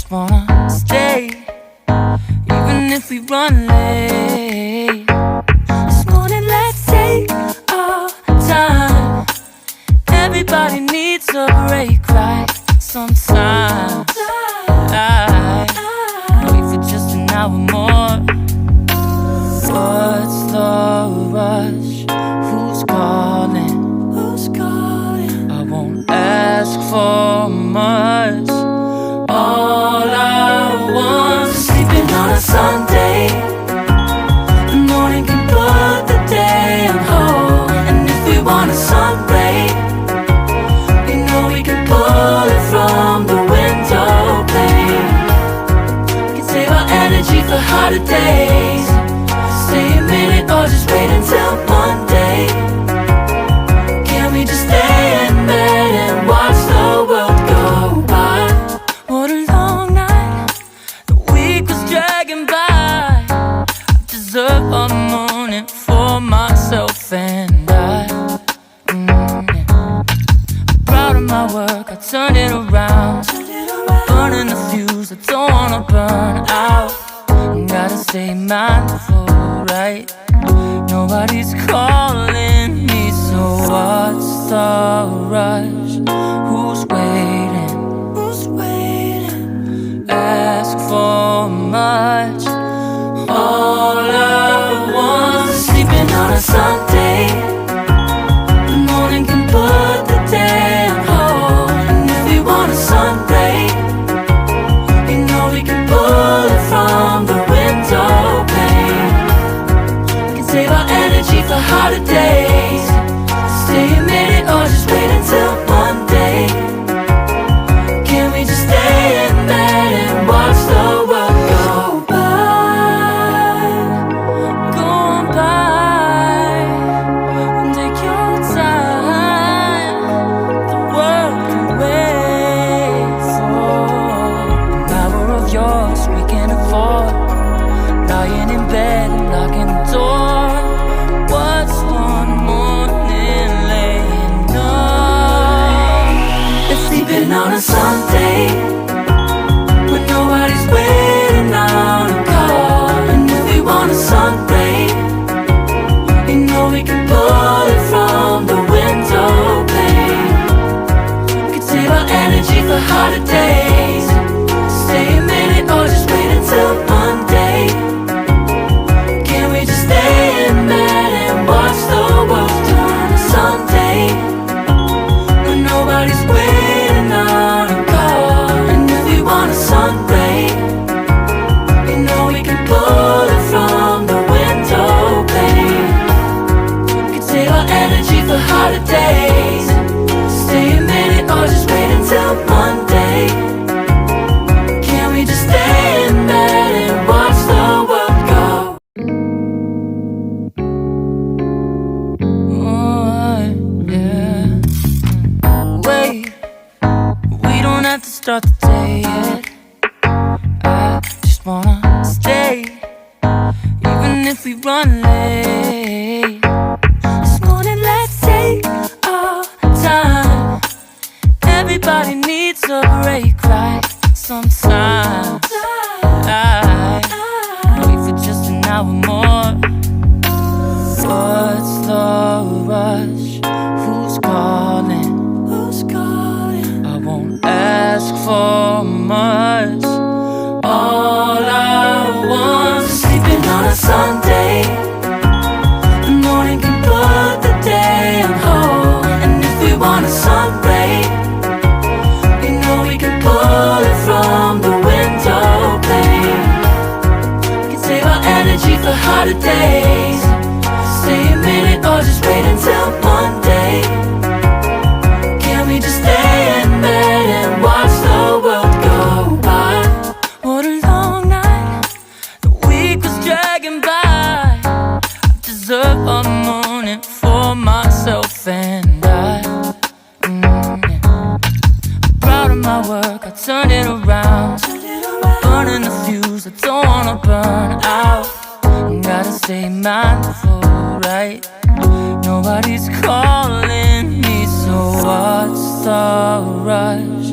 just wanna stay, even if we run late. This morning, let's take our time. Everybody needs a break, right? Sometimes I wait for just an hour more. What's the rush? Who's calling? Who's calling? I won't ask for much. All I want is sleeping on a Sunday. The morning can put the day on hold. And if we want a sun ray, you know we can pull it from the window pane. We can save our energy for harder days. Stay a minute or just wait until Monday. Can we just stay in bed and watch the world go by? What a long night, the week was dragging by. I deserve a morning for myself and I. I'm proud of my work, I turned it around. Burning the fuse, I don't wanna burn out. Gotta stay mindful, right? Nobody's calling me, so what's the rush? Who's waiting? Who's waiting? Ask for much. All I want is sleeping on a Sunday. The morning can put the day on hold. And if we want a sun ray, you know we can pull it from the window pane. We can save our energy for harder days. Stay a minute or just wait until Monday. Can we just stay in bed and watch the world go by? Go on by and take your time. The world can wait for an hour of yours we can afford. Lying in bed and locking the door. What's one morning laying up? It's sleeping on a Sunday when nobody's waiting on a call. And if we want a sun ray, you know we can pull it from the window pane. We can save our energy for harder days. Stay a minute or just wait until Monday. Can we just stay in bed and watch the world turn to Sunday when nobody's waiting on a call? And if we want a sun ray, you know we can pull it from the window pane. We can save our energy for harder days. Stay a minute or just wait until Monday. Can we just stay in bed and watch the world go? Oh, yeah. Wait, we don't have to start the day yet. I just wanna stay, even if we run late. This morning, let's take our time. Everybody needs a break, right? Sometimes I wait for just an hour more. What's the rush? Who's calling? Who's calling? I won't ask for much. All I want is sleeping on a Sunday. The morning can put the day on hold. And if we want a sun ray, you know we can pull it from the window pane. We can save our energy for harder days. Stay a minute or just wait until Monday. Can we just stay in bed and watch the world go by? What a long night, the week was dragging by. I deserve a morning for myself and I. Proud of my work, I turned it around. Burning the fuse, I don't wanna burn out. Gotta stay mindful, right? Nobody's calling me, so what's the rush?